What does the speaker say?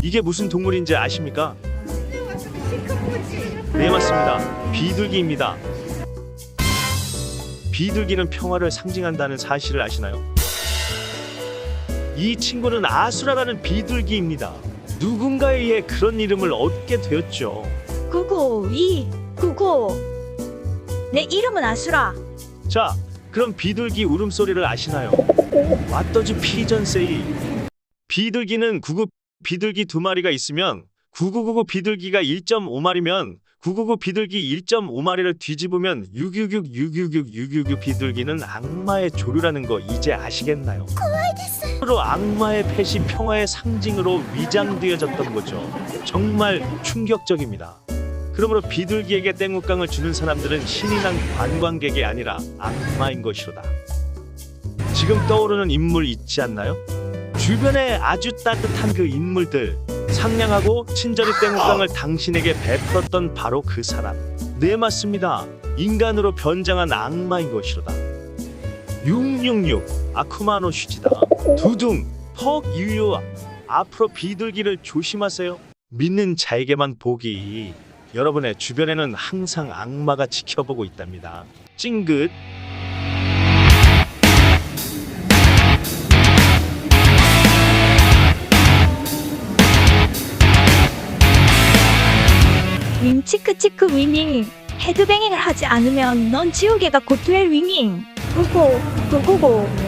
이게 무슨 동물인지 아십니까? 네, 맞습니다. 비둘기입니다. 비둘기는 평화를 상징한다는 사실을 아시나요? 이 친구는 아수라라는 비둘기입니다. 누군가에 의해 그런 이름을 얻게 되었죠. 99299. 내 이름은 아수라. 자, 그럼 비둘기 울음소리를 아시나요? What does pigeon say? 비둘기는 비둘기 2마리가 있으면 9999 비둘기가 1.5마리면 999 비둘기 1.5마리를 뒤집으면 666 비둘기는 악마의 조류라는 거 이제 아시겠나요? 서로 악마의 펫이 평화의 상징으로 위장되어졌던 거죠. 정말 충격적입니다. 그러므로 비둘기에게 땡우깡을 주는 사람들은 신이 난 관광객이 아니라 악마인 것이로다. 지금 떠오르는 인물 있지 않나요? 주변에 아주 따뜻한 그 인물들, 상냥하고 친절히 땡우깡을 당신에게 베풀었던 바로 그 사람. 네, 맞습니다. 인간으로 변장한 악마인 것이로다. 666 아쿠마노 슈지다. 두둥 퍽 유유. 앞으로 비둘기를 조심하세요. 믿는 자에게만 복이. 여러분의 주변에는 항상 악마가 지켜보고 있답니다. 찡긋. 윙 치크치크 위닝. 헤드뱅잉을 하지 않으면 넌 지우개가 곧 될 위닝. 99999.